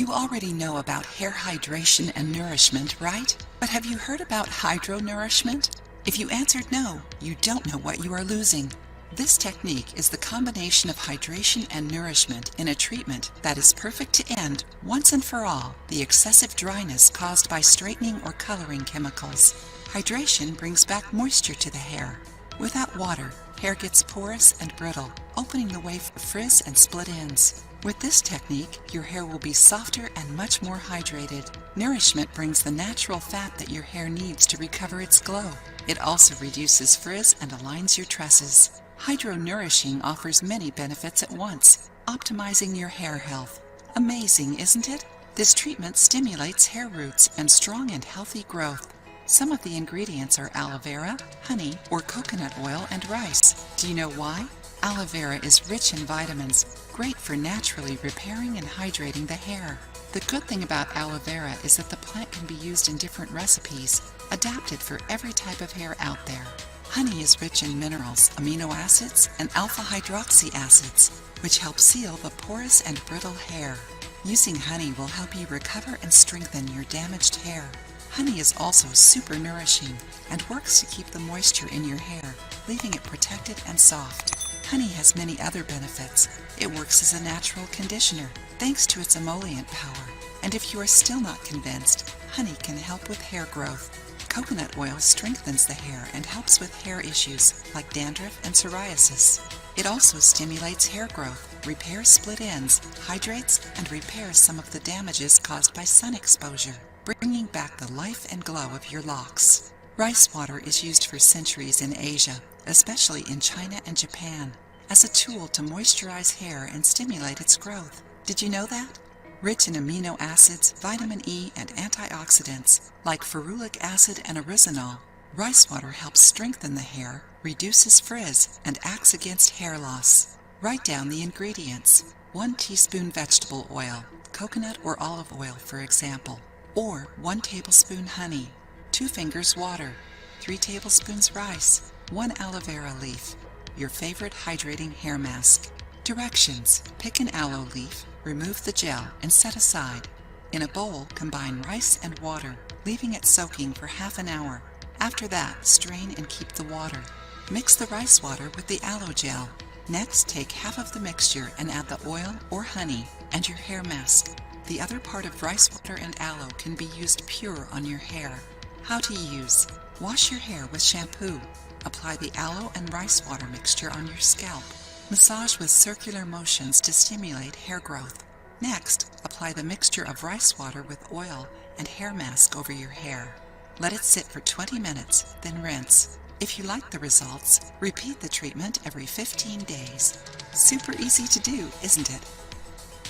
You already know about hair hydration and nourishment, right? But have you heard about hydro-nourishment? If you answered no, you don't know what you are losing. This technique is the combination of hydration and nourishment in a treatment that is perfect to end, once and for all, the excessive dryness caused by straightening or coloring chemicals. Hydration brings back moisture to the hair. Without water, hair gets porous and brittle, opening the way for frizz and split ends. With this technique, your hair will be softer and much more hydrated. Nourishment brings the natural fat that your hair needs to recover its glow. It also reduces frizz and aligns your tresses. Hydro-nourishing offers many benefits at once, optimizing your hair health. Amazing, isn't it? This treatment stimulates hair roots and strong and healthy growth. Some of the ingredients are aloe vera, honey, or coconut oil and rice. Do you know why? Aloe vera is rich in vitamins, great for naturally repairing and hydrating the hair. The good thing about aloe vera is that the plant can be used in different recipes, adapted for every type of hair out there. Honey is rich in minerals, amino acids, and alpha-hydroxy acids, which help seal the porous and brittle hair. Using honey will help you recover and strengthen your damaged hair. Honey is also super nourishing and works to keep the moisture in your hair, leaving it protected and soft. Honey has many other benefits. It works as a natural conditioner, thanks to its emollient power. And if you are still not convinced, honey can help with hair growth. Coconut oil strengthens the hair and helps with hair issues like dandruff and psoriasis. It also stimulates hair growth, repairs split ends, hydrates, and repairs some of the damages caused by sun exposure, bringing back the life and glow of your locks. Rice water is used for centuries in Asia, especially in China and Japan, as a tool to moisturize hair and stimulate its growth. Did you know that? Rich in amino acids, vitamin E, and antioxidants, like ferulic acid and oryzanol, rice water helps strengthen the hair, reduces frizz, and acts against hair loss. Write down the ingredients. 1 teaspoon vegetable oil, coconut or olive oil for example, or 1 tablespoon honey, 2 fingers water, 3 tablespoons rice, 1 aloe vera leaf, your favorite hydrating hair mask. Directions: pick an aloe leaf, remove the gel, and set aside. In a bowl, combine rice and water, leaving it soaking for half an hour. After that, strain and keep the water. Mix the rice water with the aloe gel. Next, take half of the mixture and add the oil or honey and your hair mask. The other part of rice water and aloe can be used pure on your hair. How to use: wash your hair with shampoo. Apply the aloe and rice water mixture on your scalp. Massage with circular motions to stimulate hair growth. Next, apply the mixture of rice water with oil and hair mask over your hair. Let it sit for 20 minutes, then rinse. If you like the results, repeat the treatment every 15 days. Super easy to do, isn't it?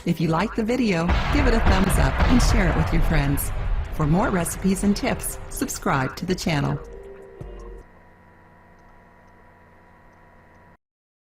If you liked the video, give it a thumbs up and share it with your friends. For more recipes and tips, subscribe to the channel.